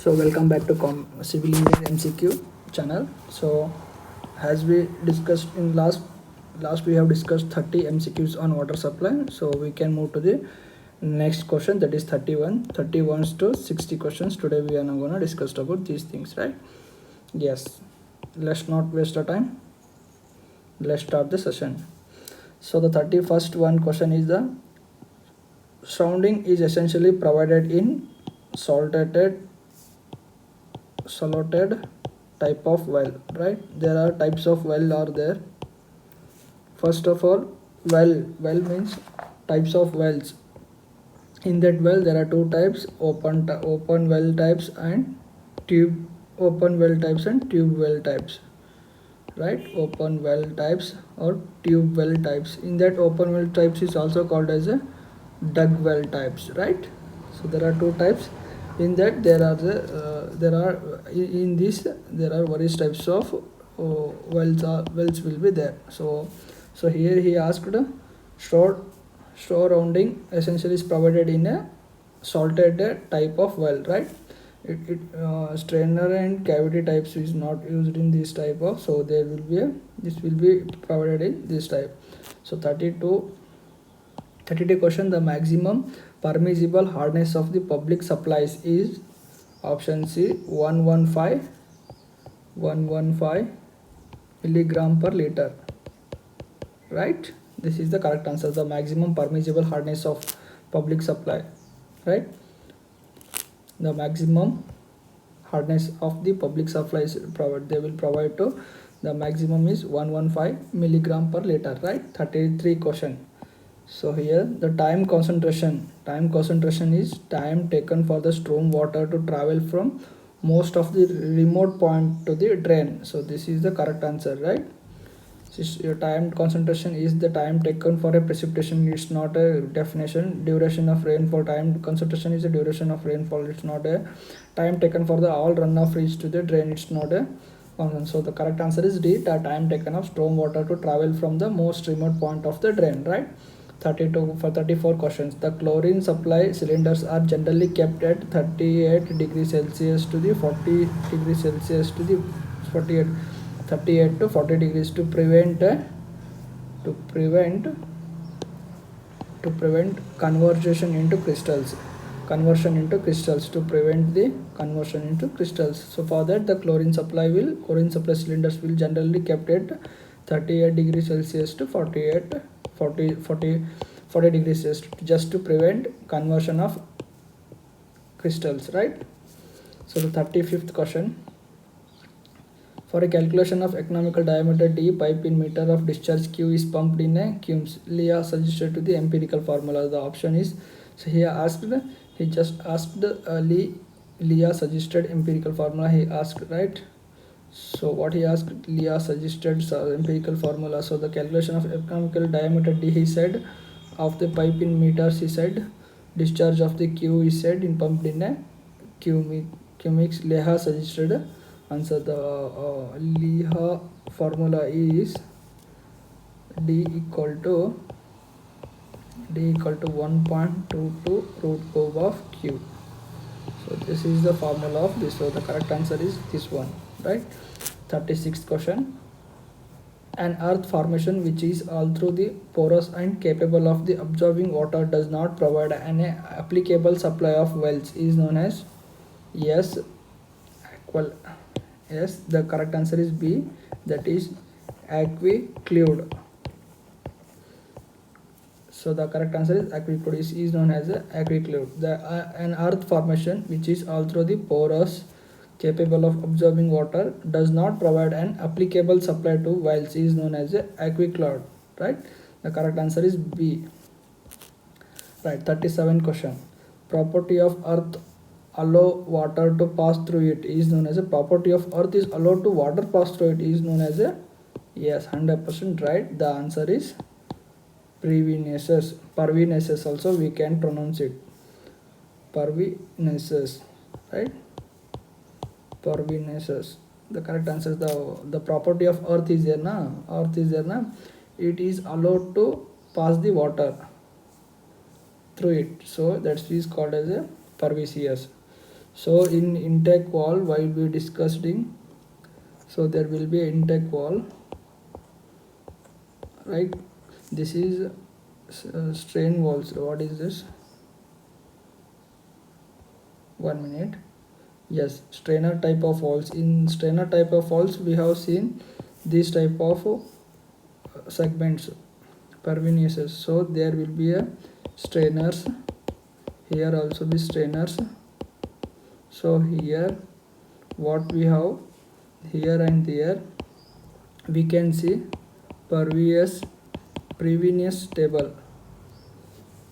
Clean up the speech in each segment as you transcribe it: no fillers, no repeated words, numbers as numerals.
So welcome back to Civil Engineering MCQ channel. So as we discussed in last we have discussed 30 MCQs on water supply. So we can move to the next question, that is 31 to 60 questions. Today we are now gonna discuss about these things, right? Yes. Let's not waste our time. Let's start the session. So the 31st one question is the sounding is essentially provided in salted type of well, right? There are types of well are there. First of all, well means types of wells. In that well there are two types, open well types and tube open well types and tube well types, right? Open well types or tube well types. In that open well types is also called as a dug well types, right? So there are two types. In that there are in this there are various types of wells will be there. So here he asked store rounding essentially is provided in a salted type of well, right? Strainer and cavity types is not used in this type of, so there will be this will be provided in this type. So 32 question, the maximum permissible hardness of the public supplies is option C 115 milligram per liter, right? This is the correct answer, the maximum permissible hardness of public supply, right? The maximum hardness of the public supply is they will provide to the maximum is 115 milligram per liter, right? 33 question. So here the time concentration is time taken for the storm water to travel from most of the remote point to the drain. So this is the correct answer, right? Your time concentration is the time taken for a precipitation. It's not a definition. Duration of rainfall, time concentration is the duration of rainfall. It's not a time taken for the all runoff reach to the drain. It's not a constant. So the correct answer is D, the time taken of storm water to travel from the most remote point of the drain, right? 32 for 34 questions. The chlorine supply cylinders are generally kept at 38 degrees Celsius to the 40 degrees Celsius to the 38 to 40 degrees to prevent conversion into crystals, to prevent the conversion into crystals. So for that the chlorine supply cylinders will generally kept at 38 degrees Celsius to 40 degrees Celsius, just to prevent conversion of crystals, right? So the 35th question, for a calculation of economical diameter D, pipe in meter of discharge Q is pumped in a cubes. Leah suggested to the empirical formula. The option is, so he just asked Leah suggested empirical formula he asked, right? So what he asked, Leah suggested empirical formula. So the calculation of economical diameter D, he said, of the pipe in meters, he said, discharge of the Q is said in pumped in a cubics. Leah suggested answer. The Leah formula is D equal to 1.22 root of Q. So this is the formula of this. So the correct answer is this one, right? 36th question, an earth formation which is all through the porous and capable of the absorbing water does not provide an applicable supply of wells is known as, yes, the correct answer is B, that is aquiclude. So the correct answer is aquiclude, is known as aquiclude. An earth formation which is all through the porous, capable of absorbing water, does not provide an applicable supply to wells is known as aquiclude, right? The correct answer is B, right? 37 question, property of earth allow water to pass through it is known as a, property of earth is allowed to water pass through it is known as a, yes, 100% right. The answer is pervinesis also we can pronounce it, pervinesis, right? Pervinesis. The correct answer is the property of earth is there na, it is allowed to pass the water through it, so that is called as a pervious. So in intake wall, while we discussing, so there will be an intake wall, right? This is strain walls. What is this? 1 minute. Yes, strainer type of walls. In strainer type of walls, we have seen this type of segments, perveniuses. So there will be a strainers. Here also be strainers. So here what we have here and there, we can see pervious previous table.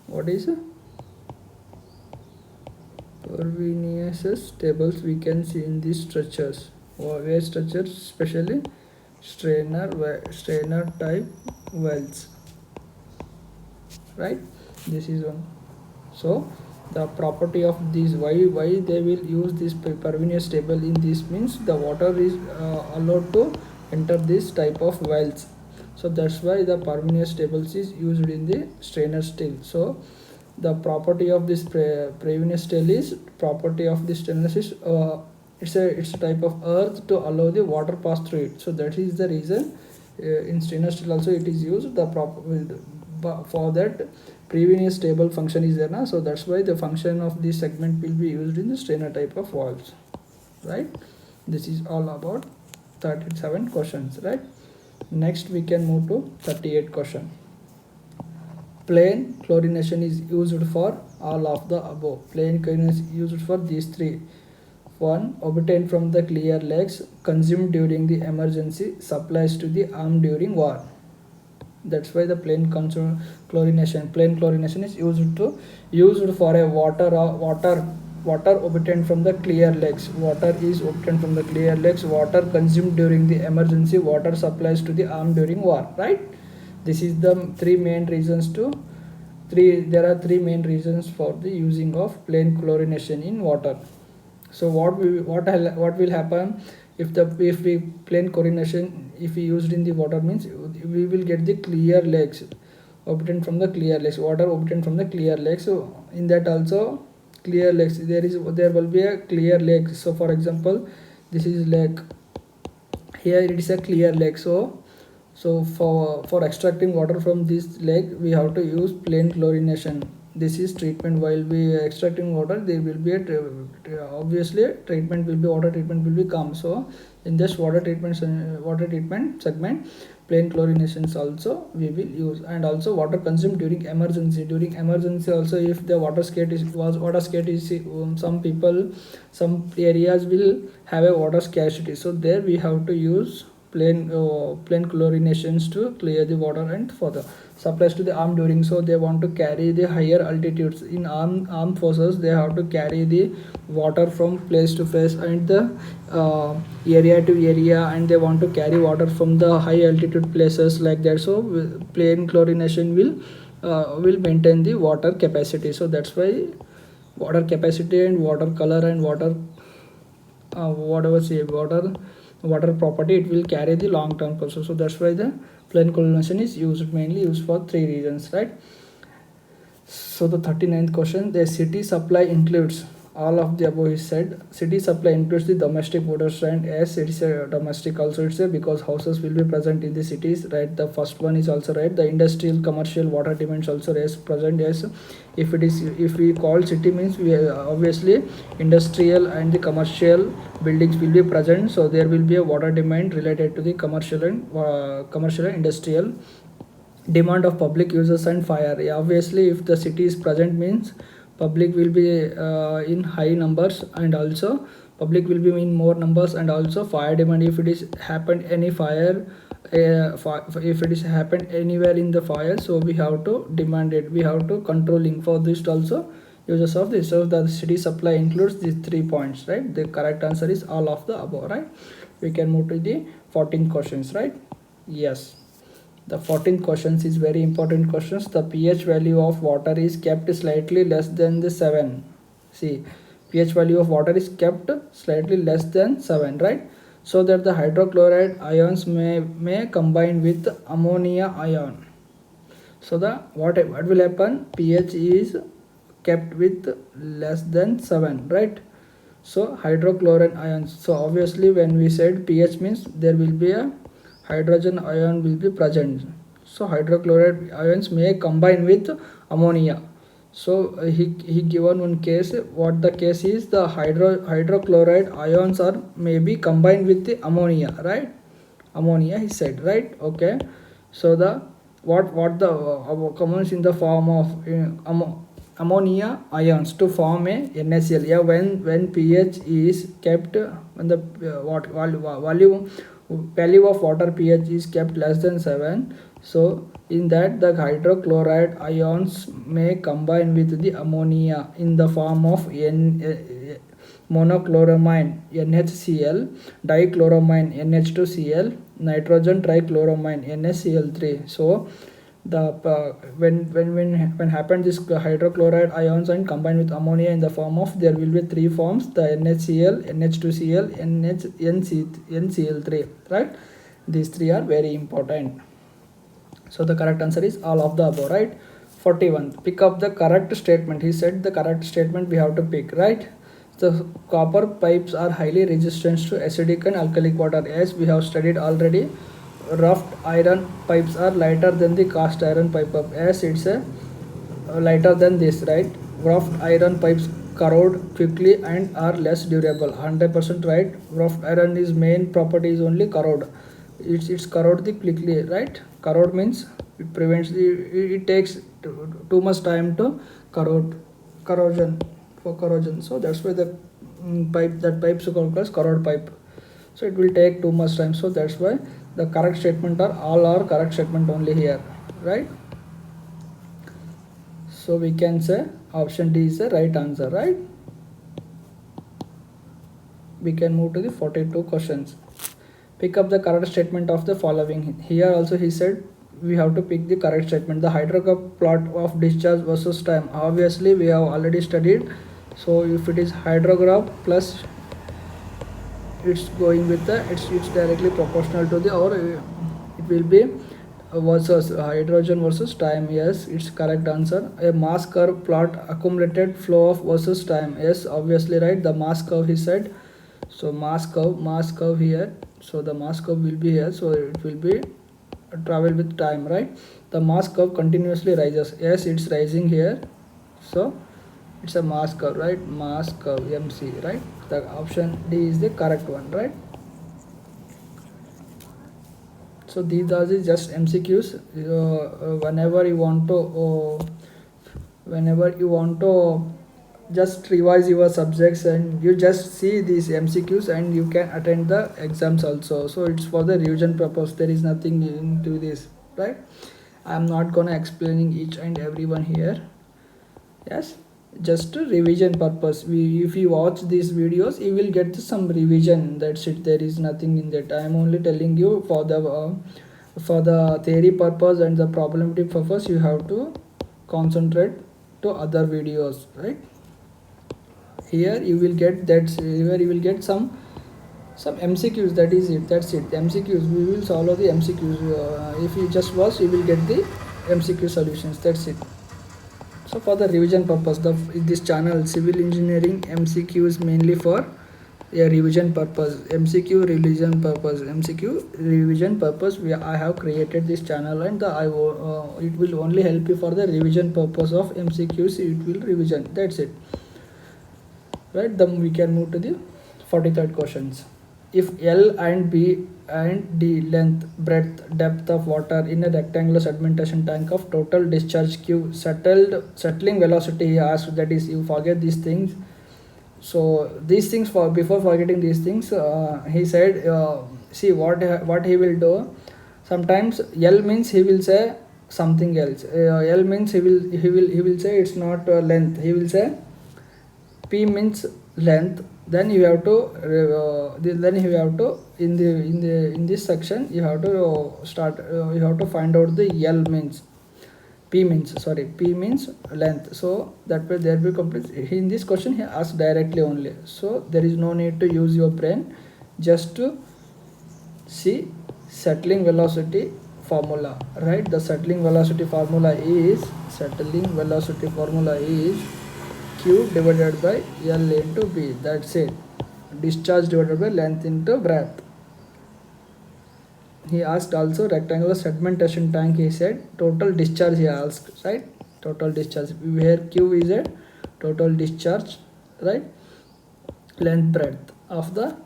What is pervenious tables we can see in these structures, or where structures, especially strainer type wells, right? This is one. So the property of these, why they will use this pervenious table in this, means the water is allowed to enter this type of wells. So that's why the pervenious tables is used in the strainer steel. So the property of this pervenious steel is, property of this stainless is it's a type of earth to allow the water pass through it. So that is the reason in stainless steel also it is used. The for that previous table function is there now, so that's why the function of this segment will be used in the strainer type of valves, right? This is all about 37 questions, right? Next we can move to 38 question. Plain chlorination is used for all of the above. Plain chlorination is used for these three. 1. Obtained from the clear lakes, consumed during the emergency, supplies to the armed during war. That's why the plain chlorination is used for a water obtained from the clear lakes. Water is obtained from the clear lakes. Water consumed during the emergency. Water supplies to the armed during war. Right? This is the three main reasons to there are three main reasons for the using of plain chlorination in water. So what will happen if we plain chlorination, if we used in the water, means we will get the clear lakes obtained from the clear lakes, water obtained from the clear lakes. So in that also clear lakes, there will be a clear lake. So for example, this is lake, here it is a clear lake. So for extracting water from this lake, we have to use plain chlorination. This is treatment. While we extracting water, there will be obviously treatment will be, water treatment will be come. So in this water treatment segment, plain chlorinations also we will use. And also water consumed during emergency. During emergency also, if the water scarcity is some people, some areas will have a water scarcity, so there we have to use plain chlorinations to clear the water and for the supplies to the armed during. So they want to carry the higher altitudes. In armed forces, they have to carry the water from place to place and the area to area, and they want to carry water from the high altitude places like that. So plain chlorination will maintain the water capacity. So that's why water capacity and water color and water water property, it will carry the long term process. So that's why the plain chlorination is mainly used for three reasons, right? So the 39th question, the city supply includes all of the above is said. City supply includes the domestic water stand, as it is a domestic also, it's a because houses will be present in the cities, right? The first one is also right. The industrial commercial water demands also is present. Yes, if we call city, means we obviously industrial and the commercial buildings will be present. So there will be a water demand related to the commercial and industrial demand of public users and fire. Yeah, obviously if the city is present, means public will be in high numbers, and also public will be in more numbers, and also fire demand. If it is happened any fire, if it is happened anywhere in the fire, so we have to demand it, we have to controlling for this also uses of this. So the city supply includes these 3 points, right? The correct answer is all of the above, right? We can move to the 14 questions, right? Yes, the 14th questions is very important questions. The pH value of water is kept slightly less than the 7. See, pH value of water is kept slightly less than 7, right? So that the hydrochloride ions may combine with ammonia ion. So the what will happen? pH is kept with less than 7, right? So hydrochlorine ions, so obviously when we said pH means there will be a hydrogen ion will be present. So hydrochloride ions may combine with ammonia. So he given one case. What the case is, the hydrochloride ions are maybe combined with the ammonia, right? Ammonia he said, right? Okay. So the what the comes in the form of ammonia ions to form a NaCl. Yeah, when pH is kept, when the value of water pH is kept less than 7, so in that the hydrochloride ions may combine with the ammonia in the form of monochloramine NHCl, dichloramine NH2Cl, nitrogen trichloramine NaCl3. So the when happens this hydrochloride ions and combined with ammonia in the form of, there will be three forms, the NHCl, NH2Cl, NCl3, right? These three are very important. So the correct answer is all of the above, right? 41, pick up the correct statement. He said the correct statement we have to pick, right? The copper pipes are highly resistant to acidic and alkalic water, as we have studied already. Rough iron pipes are lighter than the cast iron pipe, as it's a lighter than this, right? Rough iron pipes corrode quickly and are less durable. 100% right. Rough iron is main property is only corrode. It's corrode the quickly, right? Corrode means it prevents the, it takes too much time to corrosion. So that's why the pipe is called as corrode pipe. So it will take too much time. So that's why the correct statement are all are correct statement only here, right? So we can say option D is the right answer, right? We can move to the 42 questions. Pick up the correct statement of the following. Here also he said we have to pick the correct statement. The hydrograph plot of discharge versus time. Obviously we have already studied. So if it is hydrograph plus, it's going with the, it's directly proportional to the, or it will be versus hydrogen versus time. Yes, it's correct answer. A mass curve plot accumulated flow of versus time. Yes, obviously right, the mass curve he said. So mass curve here, so the mass curve will be here, so it will be travel with time, right? The mass curve continuously rises. Yes, it's rising here, so it's a mass curve, right? Mass curve, MC, right? The option D is the correct one, right? So these are the just MCQs. Whenever you want to just revise your subjects, and you just see these MCQs and you can attend the exams also. So it's for the revision purpose. There is nothing into this, right? I'm not gonna explaining each and every one here. Yes, just a revision purpose. If you watch these videos, you will get some revision. That's it. There is nothing in that. I am only telling you for the theory purpose and the probability purpose. You have to concentrate to other videos, right? Here you will get that. Here you will get some MCQs. That is it. That's it. MCQs. We will solve the MCQs. If you just watch, you will get the MCQ solutions. That's it. So for the revision purpose, this channel civil engineering MCQs mainly for a revision purpose. MCQ revision purpose. I have created this channel, and it will only help you for the revision purpose of MCQs. It will revision. That's it. Right, then we can move to the 43rd questions. If L and B and D length, breadth, depth of water in a rectangular sedimentation tank of total discharge Q, settling velocity he asked, that is, you forget these things. So these things, before forgetting these things, he said, see what he will do. Sometimes L means he will say something else. L means he will say it's not length. He will say P means length. Then you have to in this section you have to start. You have to find out the L means. P means length. So that way there will be complete. In this question he asked directly only. So there is no need to use your brain. Just to see settling velocity formula, right? The settling velocity formula is Q divided by L into B. That's it. Discharge divided by length into breadth. He asked also rectangular sedimentation tank. He said total discharge. He asked, right? Total discharge. Where Q is a total discharge, right? Length breadth of the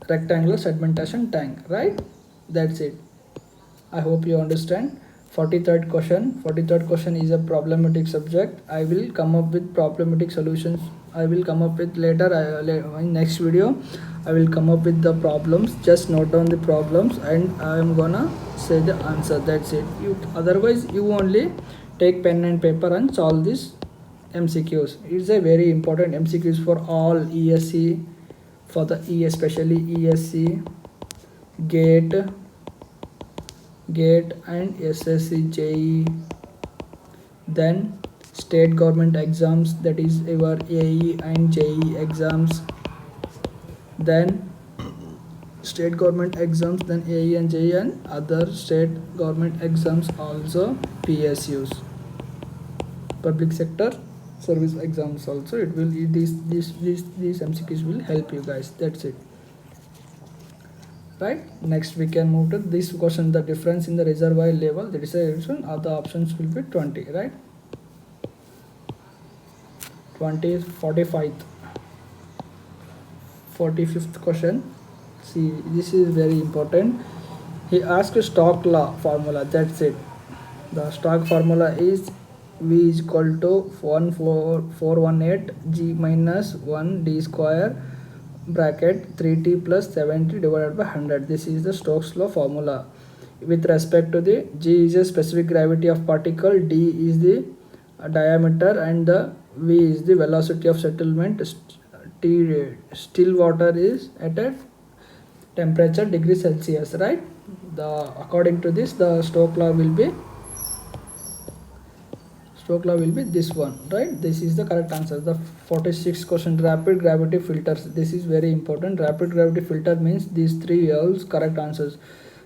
rectangular sedimentation tank, right? That's it. I hope you understand. 43rd question. 43rd question is a problematic subject. I will come up with problematic solutions. I will come up with later in next video. I will come up with the problems. Just note down the problems and I am gonna say the answer. That's it. Otherwise you only take pen and paper and solve this MCQs. It's a very important MCQs for all ESC, for the especially ESC, GATE and SSC, JE, then state government exams, that is your AE and JE exams, then state government exams, then AE and JE and other state government exams, also PSUs, public sector service exams also. It will these MCQs will help you guys. That's it. Right, next we can move to this question. The difference in the reservoir level, that is a reason. Other options will be 20, right? 20 is 45th question. See, this is very important. He asked Stoke law formula. That's it. The Stoke formula is V is equal to 14418 G minus 1 D square bracket 3t plus 7t divided by 100. This is the Stokes law formula. With respect to the G is a specific gravity of particle, D is the diameter, and the V is the velocity of settlement. Still water is at a temperature degree Celsius, right? According to this, the Stokes law will be this one, right? This is the correct answer. The 46th question, rapid gravity filters. This is very important. Rapid gravity filter means these three are correct answers.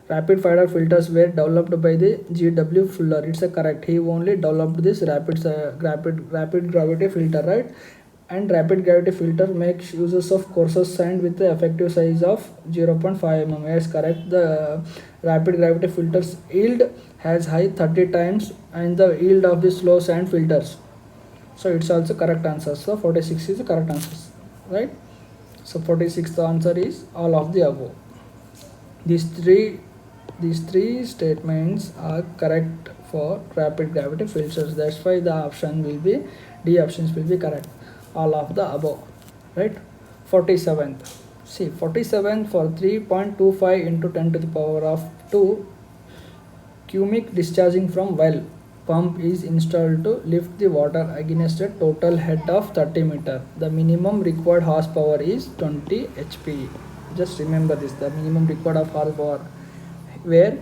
Rapid fire filters were developed by the G.W. Fuller. It's a correct. He only developed this rapid gravity filter, right? And rapid gravity filter makes uses of coarser sand with the effective size of 0.5 mm. Yes, correct. The rapid gravity filters yield has high 30 times and the yield of the slow sand filters. So it's also correct answer. So 46 is the correct answer, right? So 46th answer is all of the above. These three statements are correct for rapid gravity filters. That's why the option will be D options will be correct. All of the above, right? 47th. See, 47 for 3.25 into 10 to the power of 2 cubic discharging from well pump is installed to lift the water against a total head of 30 meter. The minimum required horsepower is 20 HP. Just remember this, the minimum required of horsepower, where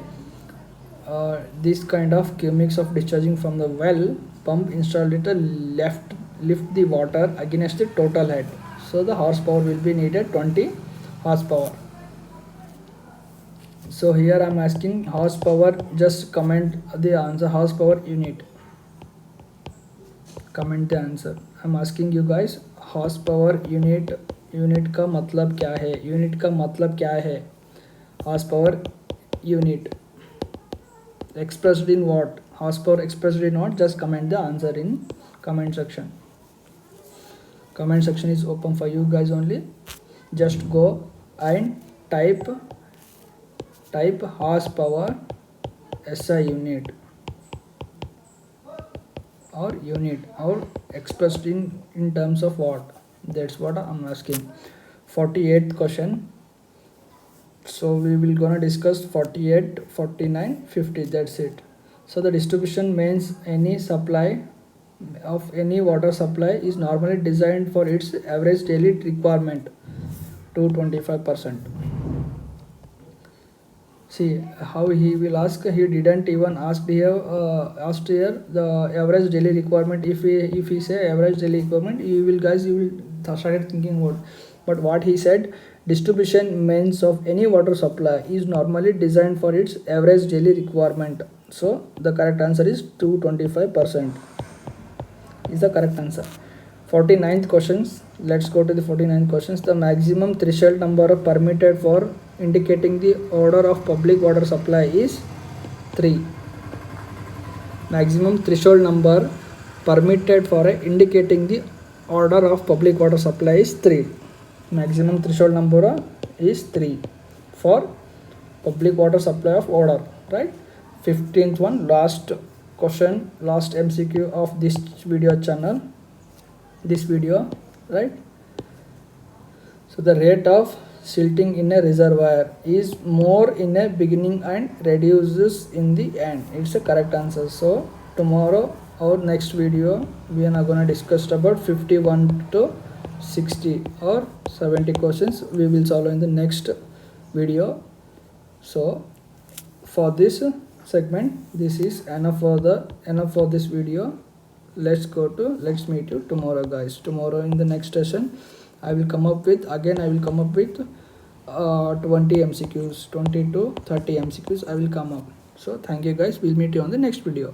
this kind of cubics of discharging from the well pump installed it lift the water against the total head. So the horsepower will be needed 20 horsepower. So here I am asking horsepower. Just comment the answer, horsepower unit. Comment the answer. I am asking you guys horsepower unit. Unit का मतलब क्या है? Unit का मतलब क्या है? horsepower unit expressed in what? Horsepower expressed in what? Just comment the answer in comment section. Comment section is open for you guys only. Just go and type horsepower SI unit or expressed in terms of what? That's what I'm asking. 48th question. So we will gonna discuss 48, 49, 50. That's it. So the distribution means any supply of any water supply is normally designed for its average daily requirement to 25%. See how he will ask. He didn't even ask here the average daily requirement. If he say average daily requirement, you will started thinking what. But what he said, distribution means of any water supply is normally designed for its average daily requirement. So the correct answer is 225% is the correct answer. 49th questions. Let's go to the 49th questions. The maximum threshold number of permitted for indicating the order of public water supply is 3. Maximum threshold number permitted for indicating the order of public water supply is 3. Maximum threshold number is 3 for public water supply of order, right? 15th one, last question, last MCQ of this video channel, this video, right? So the rate of silting in a reservoir is more in a beginning and reduces in the end. It's a correct answer. So tomorrow our next video we are gonna discuss about 51 to 60 or 70 questions we will solve in the next video. So for this segment, this is enough for this video. Let's meet you tomorrow, guys. Tomorrow in the next session I will come up with 20 MCQs, 20 to 30 MCQs I will come up. So thank you guys, we'll meet you on the next video.